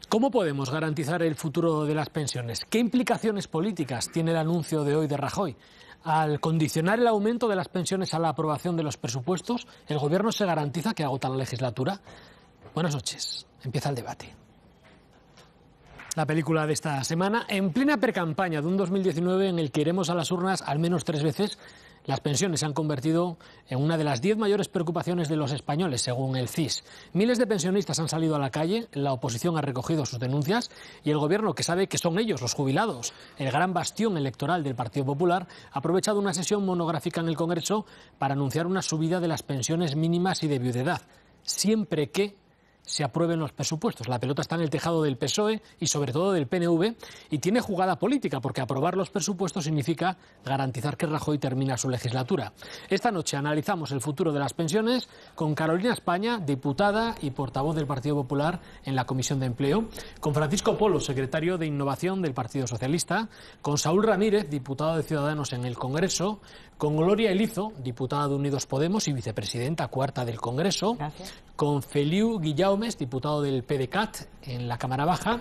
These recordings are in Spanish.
¿Cómo podemos garantizar el futuro de las pensiones? ¿Qué implicaciones políticas tiene el anuncio de hoy de Rajoy? Al condicionar el aumento de las pensiones a la aprobación de los presupuestos, ¿el Gobierno se garantiza que agota la legislatura? Buenas noches. Empieza el debate. La película de esta semana, en plena precampaña de un 2019 en el que iremos a las urnas al menos 3 veces, las pensiones se han convertido en una de las 10 mayores preocupaciones de los españoles, según el CIS. Miles de pensionistas han salido a la calle, la oposición ha recogido sus denuncias y el Gobierno, que sabe que son ellos, los jubilados, el gran bastión electoral del Partido Popular, ha aprovechado una sesión monográfica en el Congreso para anunciar una subida de las pensiones mínimas y de viudedad, siempre que se aprueben los presupuestos. La pelota está en el tejado del PSOE y sobre todo del PNV y tiene jugada política porque aprobar los presupuestos significa garantizar que Rajoy termina su legislatura. Esta noche analizamos el futuro de las pensiones con Carolina España, diputada y portavoz del Partido Popular en la Comisión de Empleo, con Francisco Polo, secretario de Innovación del Partido Socialista, con Saúl Ramírez, diputado de Ciudadanos en el Congreso, con Gloria Elizo, diputada de Unidos Podemos y vicepresidenta cuarta del Congreso, gracias, con Feliu Guillaumes, diputado del PDeCAT en la Cámara Baja,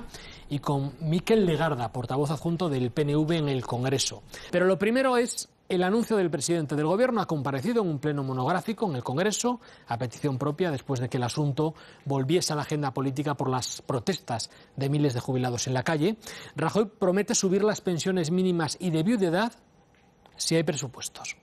y con Miquel Legarda, portavoz adjunto del PNV en el Congreso. Pero lo primero es el anuncio del presidente del Gobierno. Ha comparecido en un pleno monográfico en el Congreso, a petición propia, después de que el asunto volviese a la agenda política por las protestas de miles de jubilados en la calle. Rajoy promete subir las pensiones mínimas y de viudedad si hay presupuestos.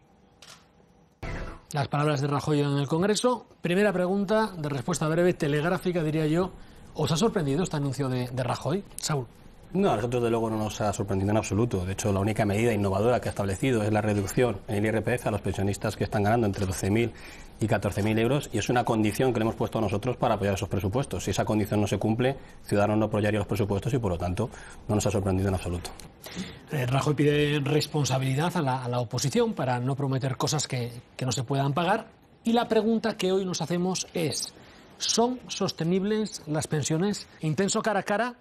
Las palabras de Rajoy en el Congreso. Primera pregunta, de respuesta breve, telegráfica, diría yo. ¿Os ha sorprendido este anuncio de Rajoy? Saúl. No, a nosotros de luego no nos ha sorprendido en absoluto. De hecho, la única medida innovadora que ha establecido es la reducción en el IRPF a los pensionistas que están ganando entre 12.000 y 14.000 euros, y es una condición que le hemos puesto nosotros para apoyar esos presupuestos. Si esa condición no se cumple, Ciudadanos no apoyaría los presupuestos y, por lo tanto, no nos ha sorprendido en absoluto. Rajoy pide responsabilidad a la oposición para no prometer cosas que no se puedan pagar. Y la pregunta que hoy nos hacemos es, ¿son sostenibles las pensiones? Intenso cara a cara,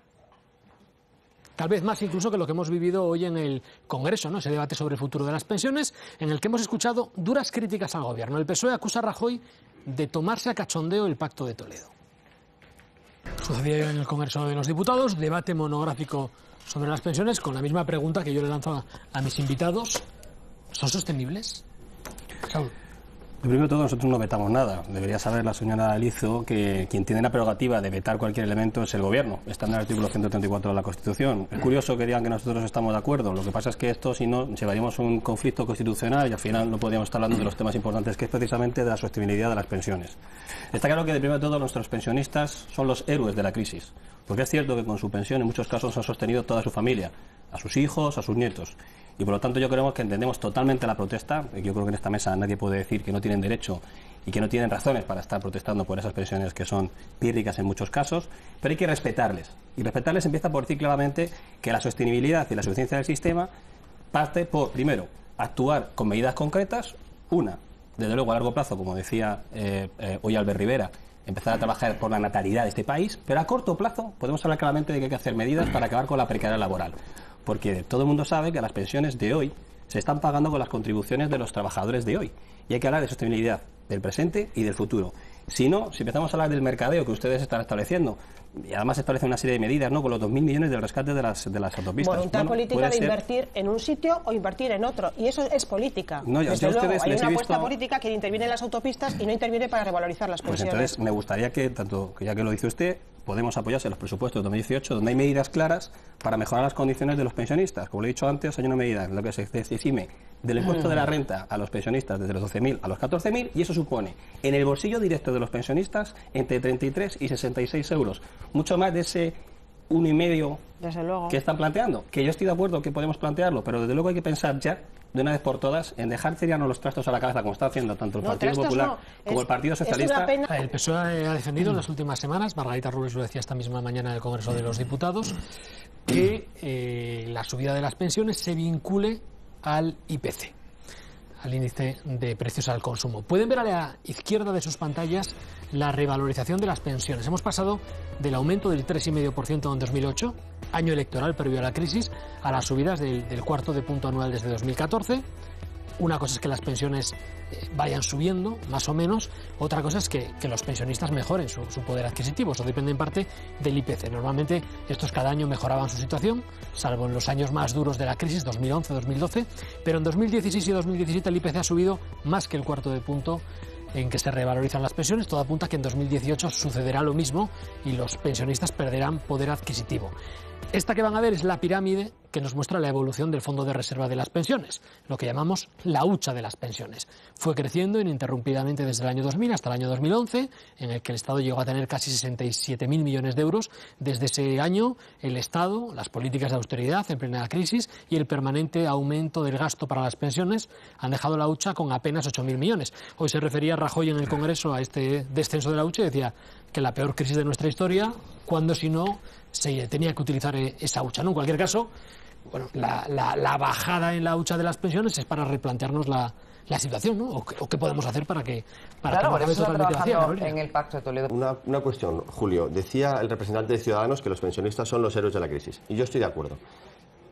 tal vez más incluso que lo que hemos vivido hoy en el Congreso, ¿no? Ese debate sobre el futuro de las pensiones, en el que hemos escuchado duras críticas al Gobierno. El PSOE acusa a Rajoy de tomarse a cachondeo el Pacto de Toledo. Sucedía hoy en el Congreso de los Diputados, debate monográfico sobre las pensiones, con la misma pregunta que yo le lanzo a mis invitados. ¿Son sostenibles? Saúl. Primero de todo, nosotros no vetamos nada. Debería saber la señora Elizo que quien tiene la prerrogativa de vetar cualquier elemento es el Gobierno. Está en el artículo 134 de la Constitución. Es curioso que digan que nosotros estamos de acuerdo. Lo que pasa es que esto, si no, llevaríamos un conflicto constitucional y al final no podríamos estar hablando de los temas importantes, que es precisamente de la sostenibilidad de las pensiones. Está claro que, de primero de todo, nuestros pensionistas son los héroes de la crisis. Porque es cierto que con su pensión en muchos casos han sostenido toda su familia, a sus hijos, a sus nietos. Y por lo tanto yo creo que entendemos totalmente la protesta. Yo creo que en esta mesa nadie puede decir que no tienen derecho y que no tienen razones para estar protestando por esas pensiones que son pírricas en muchos casos, pero hay que respetarles. Y respetarles empieza por decir claramente que la sostenibilidad y la suficiencia del sistema parte por, primero, actuar con medidas concretas. Una, desde luego a largo plazo, como decía hoy Albert Rivera, empezar a trabajar por la natalidad de este país, pero a corto plazo podemos hablar claramente de que hay que hacer medidas para acabar con la precariedad laboral. Porque todo el mundo sabe que las pensiones de hoy se están pagando con las contribuciones de los trabajadores de hoy. Y hay que hablar de sostenibilidad del presente y del futuro. Si no, si empezamos a hablar del mercadeo que ustedes están estableciendo, y además establece una serie de medidas, ¿no?, con los 2.000 millones del rescate de las autopistas. Voluntad política de invertir en un sitio o invertir en otro. Y eso es política. No, Desde luego, hay una apuesta visto... política que interviene en las autopistas y no interviene para revalorizar las pensiones. Pues entonces me gustaría que, tanto que ya que lo dice usted, podemos apoyarse en los presupuestos de 2018, donde hay medidas claras para mejorar las condiciones de los pensionistas. Como le he dicho antes, hay una medida en la que se exime del impuesto de la renta a los pensionistas desde los 12.000 a los 14.000, y eso supone en el bolsillo directo de los pensionistas entre 33 y 66 euros. Mucho más de ese 1,5 que están planteando. Que yo estoy de acuerdo que podemos plantearlo, pero desde luego hay que pensar ya, de una vez por todas, en dejar tirarnos los trastos a la cabeza, como está haciendo tanto el Partido Popular como el Partido Socialista. El PSOE ha defendido en las últimas semanas, Margarita Robles lo decía esta misma mañana en el Congreso de los Diputados, que la subida de las pensiones se vincule al IPC, al índice de precios al consumo. Pueden ver a la izquierda de sus pantallas la revalorización de las pensiones. Hemos pasado del aumento del 3,5% en 2008, año electoral previo a la crisis, a las subidas del cuarto de punto anual desde 2014. Una cosa es que las pensiones vayan subiendo, más o menos. Otra cosa es que los pensionistas mejoren su poder adquisitivo. Eso depende en parte del IPC. Normalmente estos cada año mejoraban su situación, salvo en los años más duros de la crisis, 2011, 2012. Pero en 2016 y 2017 el IPC ha subido más que el cuarto de punto en que se revalorizan las pensiones. Todo apunta a que en 2018 sucederá lo mismo y los pensionistas perderán poder adquisitivo. Esta que van a ver es la pirámide que nos muestra la evolución del Fondo de Reserva de las Pensiones, lo que llamamos la hucha de las pensiones. Fue creciendo ininterrumpidamente desde el año 2000 hasta el año 2011, en el que el Estado llegó a tener casi 67.000 millones de euros. Desde ese año, el Estado, las políticas de austeridad en plena crisis y el permanente aumento del gasto para las pensiones han dejado la hucha con apenas 8.000 millones. Hoy se refería Rajoy en el Congreso a este descenso de la hucha y decía que la peor crisis de nuestra historia, cuando si no se tenía que utilizar esa hucha, ¿no? En cualquier caso, bueno, la bajada en la hucha de las pensiones es para replantearnos la situación, ¿no? O qué podemos hacer para que claro, no acabe totalmente vacía. En el Pacto de Toledo. Una cuestión, Julio. Decía el representante de Ciudadanos que los pensionistas son los héroes de la crisis. Y yo estoy de acuerdo.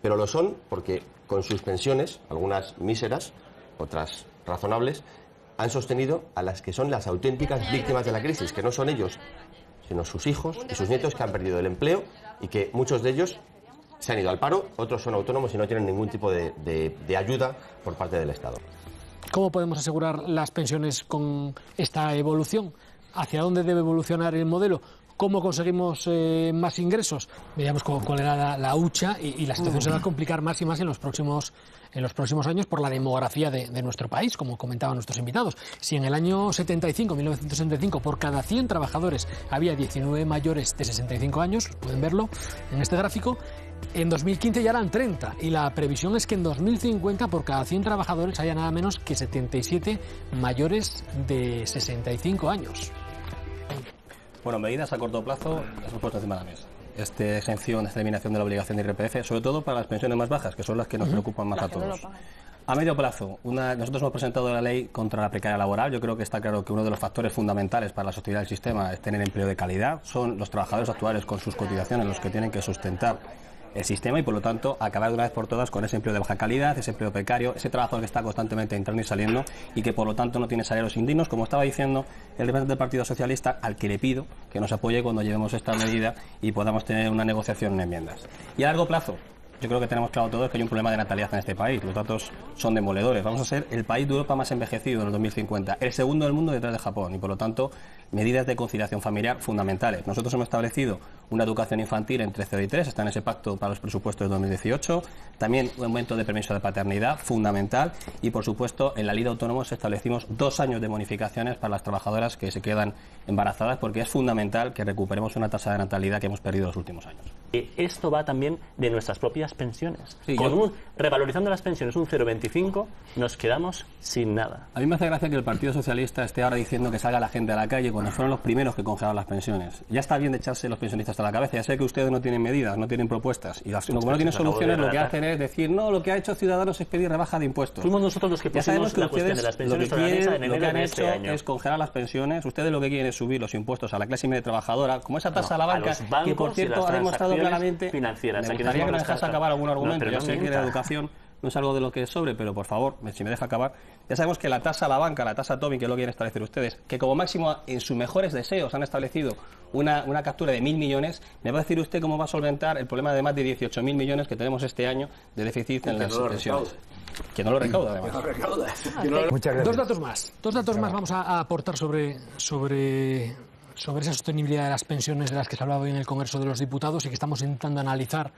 Pero lo son porque con sus pensiones, algunas míseras, otras razonables, han sostenido a las que son las auténticas víctimas de la crisis, que no son ellos, sino sus hijos y sus nietos, que han perdido el empleo y que muchos de ellos se han ido al paro, otros son autónomos y no tienen ningún tipo de ayuda por parte del Estado. ¿Cómo podemos asegurar las pensiones con esta evolución? ¿Hacia dónde debe evolucionar el modelo? ¿Cómo conseguimos más ingresos? Veíamos cuál era la hucha y la situación se va a complicar más y más en los próximos años por la demografía de nuestro país, como comentaban nuestros invitados. Si en el año 1975, por cada 100 trabajadores había 19 mayores de 65 años, pueden verlo en este gráfico, en 2015 ya eran 30 y la previsión es que en 2050 por cada 100 trabajadores haya nada menos que 77 mayores de 65 años. Bueno, medidas a corto plazo las hemos puesto encima de la mesa. Esta exención, esta eliminación de la obligación de IRPF, sobre todo para las pensiones más bajas, que son las que nos preocupan más a todos. A medio plazo, nosotros hemos presentado la ley contra la precariedad laboral. Yo creo que está claro que uno de los factores fundamentales para la sostenibilidad del sistema es tener empleo de calidad. Son los trabajadores actuales con sus cotizaciones los que tienen que sustentar el sistema y, por lo tanto, acabar de una vez por todas con ese empleo de baja calidad, ese empleo precario, ese trabajador que está constantemente entrando y saliendo y que, por lo tanto, no tiene salarios indignos, como estaba diciendo el representante del Partido Socialista, al que le pido que nos apoye cuando llevemos esta medida y podamos tener una negociación en enmiendas. Y a largo plazo, yo creo que tenemos claro todos que hay un problema de natalidad en este país. Los datos son demoledores. Vamos a ser el país de Europa más envejecido en el 2050, el segundo del mundo detrás de Japón y, por lo tanto, medidas de conciliación familiar fundamentales. Nosotros hemos establecido una educación infantil entre 0 y 3, está en ese pacto para los presupuestos de 2018, también un aumento de permiso de paternidad fundamental y, por supuesto, en la ley de autónomos establecimos 2 años de bonificaciones para las trabajadoras que se quedan embarazadas, porque es fundamental que recuperemos una tasa de natalidad que hemos perdido en los últimos años. Esto va también de nuestras propias pensiones. Sí, revalorizando las pensiones un 0,25 nos quedamos sin nada. A mí me hace gracia que el Partido Socialista esté ahora diciendo que salga la gente a la calle cuando fueron los primeros que congelaron las pensiones. Ya está bien de echarse los pensionistas a la cabeza. Ya sé que ustedes no tienen medidas, no tienen propuestas y como no tienen soluciones, lo que hacen es decir, no, lo que ha hecho Ciudadanos es pedir rebaja de impuestos. Fuimos nosotros los que pusimos la cuestión de las pensiones sobre la mesa en enero de este año. Es congelar las pensiones. Ustedes lo que quieren es subir los impuestos a la clase media trabajadora, como esa tasa a la banca, que por cierto ha demostrado claramente. Me gustaría que me dejase acabar algún argumento. Ya sé que la educación no es algo de lo que sobre, pero por favor, si me deja acabar. Ya sabemos que la tasa a la banca, la tasa Tobin, que lo quieren establecer ustedes, que como máximo en sus mejores deseos han establecido una captura de 1.000 millones. ¿Me va a decir usted cómo va a solventar el problema de más de 18.000 millones que tenemos este año de déficit en las pensiones? Que no lo recauda, además. Muchas gracias. Dos datos más vamos a aportar sobre esa sostenibilidad de las pensiones de las que se hablaba hoy en el Congreso de los Diputados y que estamos intentando analizar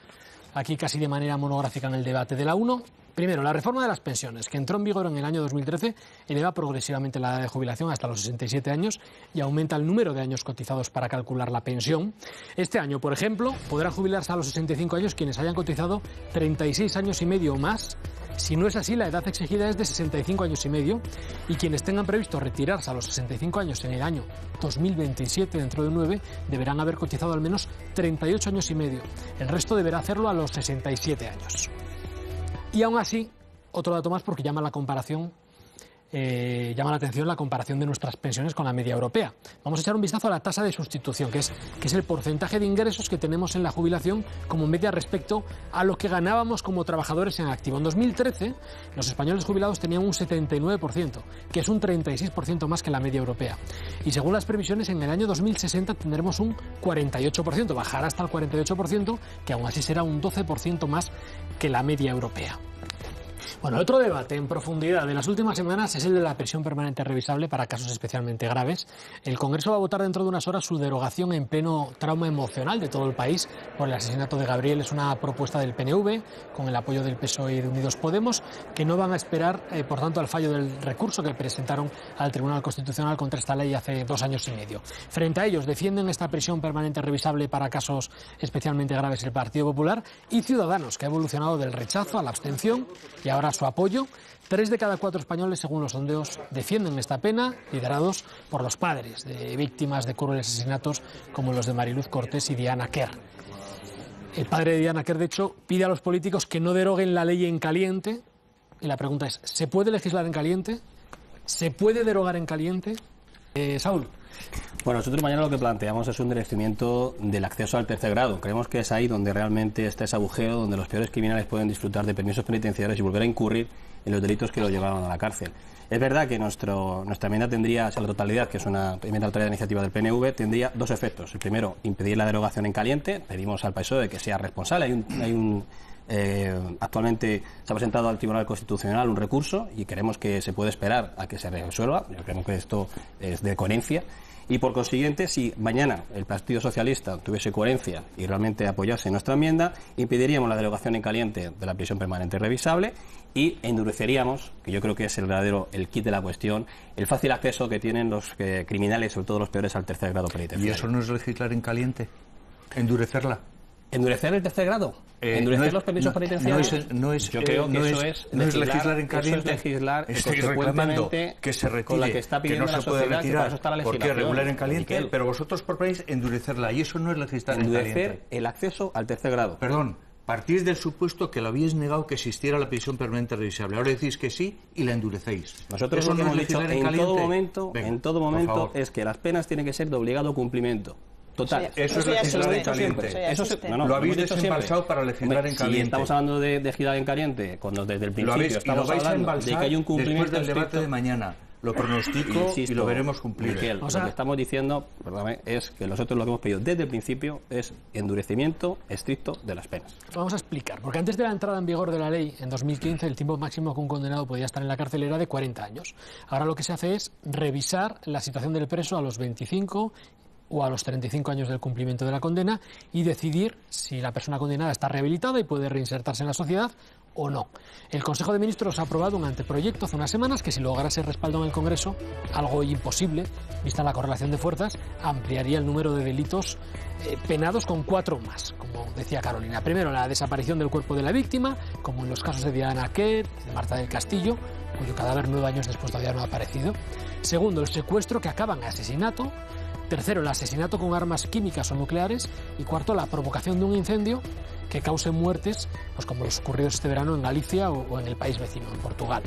aquí casi de manera monográfica en el debate de la 1. Primero, la reforma de las pensiones, que entró en vigor en el año 2013, eleva progresivamente la edad de jubilación hasta los 67 años y aumenta el número de años cotizados para calcular la pensión. Este año, por ejemplo, podrán jubilarse a los 65 años quienes hayan cotizado 36 años y medio o más. Si no es así, la edad exigida es de 65 años y medio y quienes tengan previsto retirarse a los 65 años en el año 2027, dentro de 9, deberán haber cotizado al menos 38 años y medio. El resto deberá hacerlo a los 67 años. Y aún así, otro dato más porque llama la comparación llama la atención la comparación de nuestras pensiones con la media europea. Vamos a echar un vistazo a la tasa de sustitución, que es el porcentaje de ingresos que tenemos en la jubilación como media respecto a lo que ganábamos como trabajadores en activo. En 2013, los españoles jubilados tenían un 79%, que es un 36% más que la media europea. Y según las previsiones, en el año 2060 tendremos un 48%, bajará hasta el 48%, que aún así será un 12% más que la media europea. Bueno, otro debate en profundidad de las últimas semanas es el de la prisión permanente revisable para casos especialmente graves. El Congreso va a votar dentro de unas horas su derogación en pleno trauma emocional de todo el país por el asesinato de Gabriel. Es una propuesta del PNV con el apoyo del PSOE y de Unidos Podemos, que no van a esperar, por tanto, al fallo del recurso que presentaron al Tribunal Constitucional contra esta ley hace 2 años y medio. Frente a ellos, defienden esta prisión permanente revisable para casos especialmente graves el Partido Popular y Ciudadanos, que ha evolucionado del rechazo a la abstención y ahora su apoyo. 3 de cada 4 españoles, según los sondeos, defienden esta pena, liderados por los padres de víctimas de crueles asesinatos como los de Mariluz Cortés y Diana Quer. El padre de Diana Quer, de hecho, pide a los políticos que no deroguen la ley en caliente. Y la pregunta es, ¿se puede legislar en caliente? ¿Se puede derogar en caliente? Saúl. Bueno, nosotros mañana lo que planteamos es un endurecimiento del acceso al tercer grado. Creemos que es ahí donde realmente está ese agujero, donde los peores criminales pueden disfrutar de permisos penitenciarios y volver a incurrir en los delitos que los llevaron a la cárcel. Es verdad que nuestra enmienda tendría, a la totalidad, que es una enmienda a la totalidad de iniciativa del PNV, tendría 2 efectos. El primero, impedir la derogación en caliente. Pedimos al PSOE que sea responsable. Actualmente se ha presentado al Tribunal Constitucional un recurso y queremos que se puede esperar a que se resuelva. Yo creo que esto es de coherencia. Y por consiguiente, si mañana el Partido Socialista tuviese coherencia y realmente apoyase nuestra enmienda, impediríamos la derogación en caliente de la prisión permanente revisable y endureceríamos, que yo creo que es el kit de la cuestión, el fácil acceso que tienen los criminales, sobre todo los peores, al tercer grado penitenciario. ¿Y eso no es legislar en caliente? ¿Endurecerla? ¿Endurecer el tercer grado? ¿Endurecer los permisos penitenciarios? Yo creo que eso es legislar en caliente. Eso es legislar Estáis reclamando que se retire, con la que está pidiendo no se puede sociedad, retirar, eso está la porque es regular en caliente, Miquel. pero vosotros proponéis endurecerla, y eso no es legislar en caliente. Endurecer el acceso al tercer grado. Perdón, partís del supuesto que lo habíais negado que existiera la prisión permanente revisable. Ahora decís que sí y la endurecéis. Nosotros lo que hemos dicho en todo momento es que las penas tienen que ser de obligado cumplimiento. Total. Eso es legislar en caliente. Lo habéis desembalsado para legislar en caliente. Si estamos hablando de legislar en caliente, cuando desde el principio estamos hablando de que hay un cumplimiento después del debate de mañana. Lo pronostico y lo veremos cumplir. Miguel, lo que estamos diciendo, perdóname, es que nosotros lo que hemos pedido desde el principio es endurecimiento estricto de las penas. Vamos a explicar, porque antes de la entrada en vigor de la ley, en 2015, el tiempo máximo que un condenado podía estar en la cárcel era de 40 años. Ahora lo que se hace es revisar la situación del preso a los 25 o a los 35 años del cumplimiento de la condena y decidir si la persona condenada está rehabilitada y puede reinsertarse en la sociedad o no. El Consejo de Ministros ha aprobado un anteproyecto hace unas semanas que, si lograra ser respaldo en el Congreso, algo imposible, vista la correlación de fuerzas, ampliaría el número de delitos penados con 4 más, como decía Carolina. Primero, la desaparición del cuerpo de la víctima, como en los casos de Diana Quer, de Marta del Castillo, cuyo cadáver 9 años después todavía no ha aparecido. Segundo, el secuestro que acaba en asesinato. Tercero, el asesinato con armas químicas o nucleares. Y cuarto, la provocación de un incendio que cause muertes, pues como los ocurridos este verano en Galicia o en el país vecino, en Portugal.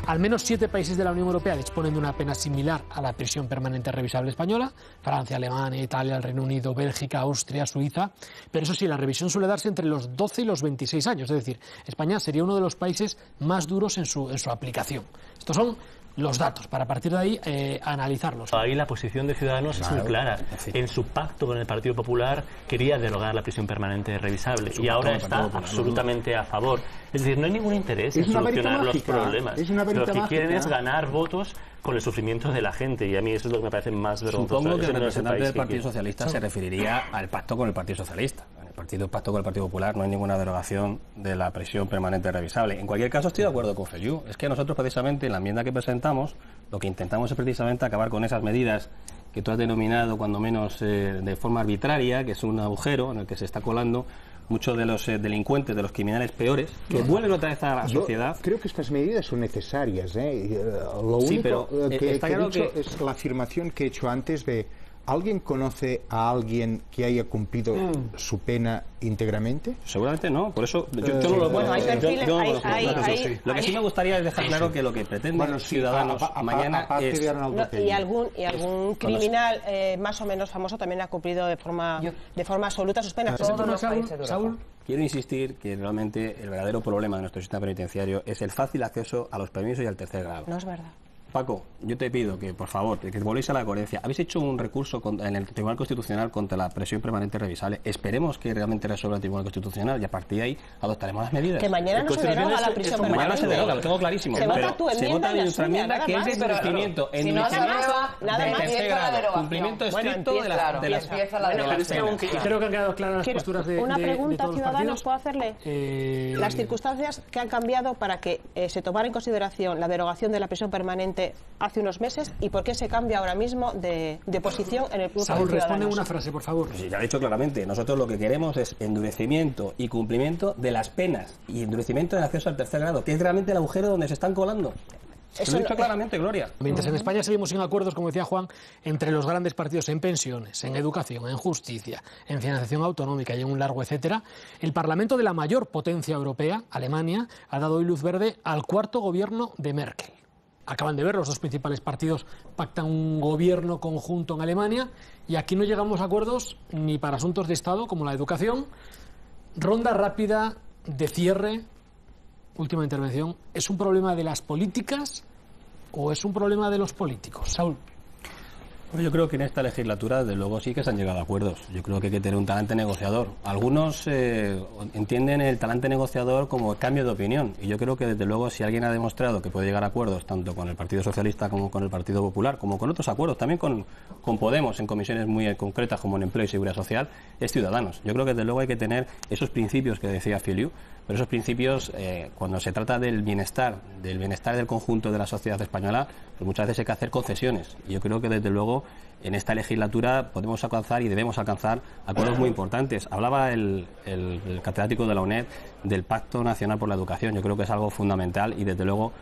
Al menos 7 países de la Unión Europea disponen de una pena similar a la prisión permanente revisable española: Francia, Alemania, Italia, el Reino Unido, Bélgica, Austria, Suiza. Pero eso sí, la revisión suele darse entre los 12 y los 26 años. Es decir, España sería uno de los países más duros en su aplicación. Estos son los datos, para partir de ahí analizarlos. Ahí la posición de Ciudadanos es muy clara. En su pacto con el Partido Popular quería derogar la prisión permanente revisable y ahora está absolutamente a favor. Es decir, no hay ningún interés en solucionar los problemas. Lo que quieren es ganar votos con el sufrimiento de la gente, y a mí eso es lo que me parece más vergonzoso. Supongo que el representante del Partido Socialista se referiría al pacto con el Partido Socialista. En el pacto con el Partido Popular no hay ninguna derogación de la prisión permanente revisable. En cualquier caso, estoy de acuerdo con Feijóo. Es que nosotros, precisamente, en la enmienda que presentamos, lo que intentamos es precisamente acabar con esas medidas que tú has denominado, cuando menos de forma arbitraria, que es un agujero en el que se está colando muchos de los delincuentes, de los criminales peores, que vuelven otra vez a la sociedad. Creo que estas medidas son necesarias. Lo único pero que he dicho es la afirmación que he hecho antes de ¿Alguien conoce a alguien que haya cumplido su pena íntegramente? Seguramente no, por eso yo no lo Bueno, hay perfiles, Lo que sí me gustaría es dejar claro que lo que pretenden los ciudadanos mañana es... y algún criminal más o menos famoso también ha cumplido de forma absoluta sus penas. Saúl. Quiero insistir que realmente el verdadero problema de nuestro sistema penitenciario es el fácil acceso a los permisos y al tercer grado. No es verdad. Paco, yo te pido que, por favor, que volvéis a la coherencia. Habéis hecho un recurso en el Tribunal Constitucional contra la prisión permanente revisable. Esperemos que realmente resuelva el Tribunal Constitucional y a partir de ahí adoptaremos las medidas. Que mañana no se deroga la prisión permanente. Mañana se deroga, lo tengo clarísimo. Se vota tu enmienda y la nuestra suya, enmienda, que es de endurecimiento. Nada más. Cumplimiento estricto de las... Creo que han quedado claras las posturas de una pregunta, todos los Ciudadanos, partidos. ¿puedo hacerle? Las circunstancias que han cambiado para que se tomara en consideración la derogación de la prisión permanente hace unos meses y por qué se cambia ahora mismo de posición en el Club de Saúl, Ciudadanos. responde una frase, por favor. Sí, ya he dicho claramente, nosotros lo que queremos es endurecimiento y cumplimiento de las penas y endurecimiento del acceso al tercer grado, que es realmente el agujero donde se están colando. Lo he dicho claramente, Gloria. Mientras en España seguimos sin acuerdos, como decía Juan, entre los grandes partidos en pensiones, en educación, en justicia, en financiación autonómica y en un largo etcétera, el Parlamento de la mayor potencia europea, Alemania, ha dado hoy luz verde al cuarto gobierno de Merkel. Acaban de ver, los dos principales partidos pactan un gobierno conjunto en Alemania y aquí no llegamos a acuerdos ni para asuntos de Estado como la educación. Ronda rápida de cierre, última intervención. ¿Es un problema de las políticas o es un problema de los políticos? Saúl. Bueno, yo creo que en esta legislatura, desde luego, sí que se han llegado a acuerdos. Yo creo que hay que tener un talante negociador. Algunos entienden el talante negociador como cambio de opinión. Y yo creo que, desde luego, si alguien ha demostrado que puede llegar a acuerdos, tanto con el Partido Socialista como con el Partido Popular, como con otros acuerdos, también con Podemos, en comisiones muy concretas como en Empleo y Seguridad Social, es Ciudadanos. Yo creo que, desde luego, hay que tener esos principios que decía Filiu, pero esos principios, cuando se trata del bienestar del conjunto de la sociedad española, pues muchas veces hay que hacer concesiones. Y yo creo que, desde luego, en esta legislatura podemos alcanzar y debemos alcanzar acuerdos muy importantes. Hablaba el catedrático de la UNED del Pacto Nacional por la Educación. Yo creo que es algo fundamental y, desde luego,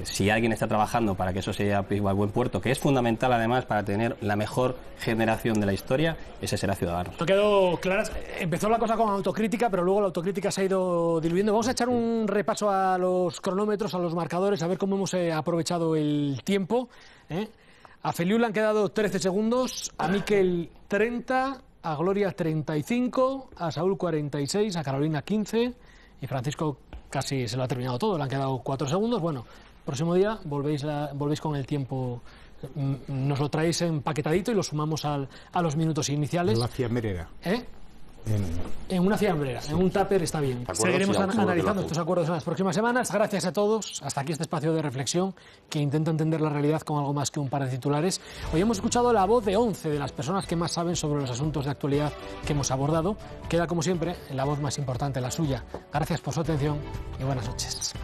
si alguien está trabajando para que eso sea a buen puerto, que es fundamental además para tener la mejor generación de la historia, ese será Ciudadanos. No quedó claras. Empezó la cosa con autocrítica, pero luego la autocrítica se ha ido diluyendo. Vamos a echar un repaso a los cronómetros, a los marcadores, a ver cómo hemos aprovechado el tiempo. A Feliu le han quedado 13 segundos, a Miquel 30, a Gloria 35, a Saúl 46, a Carolina 15 y Francisco casi se lo ha terminado todo, le han quedado 4 segundos. Bueno, próximo día volvéis con el tiempo, nos lo traéis empaquetadito y lo sumamos a los minutos iniciales. La fiambrera. En una fiambrera, en un tupper está bien. Seguiremos analizando estos acuerdos en las próximas semanas. Gracias a todos. Hasta aquí este espacio de reflexión que intenta entender la realidad con algo más que un par de titulares. Hoy hemos escuchado la voz de 11 de las personas que más saben sobre los asuntos de actualidad que hemos abordado. Queda, como siempre, la voz más importante, la suya. Gracias por su atención y buenas noches.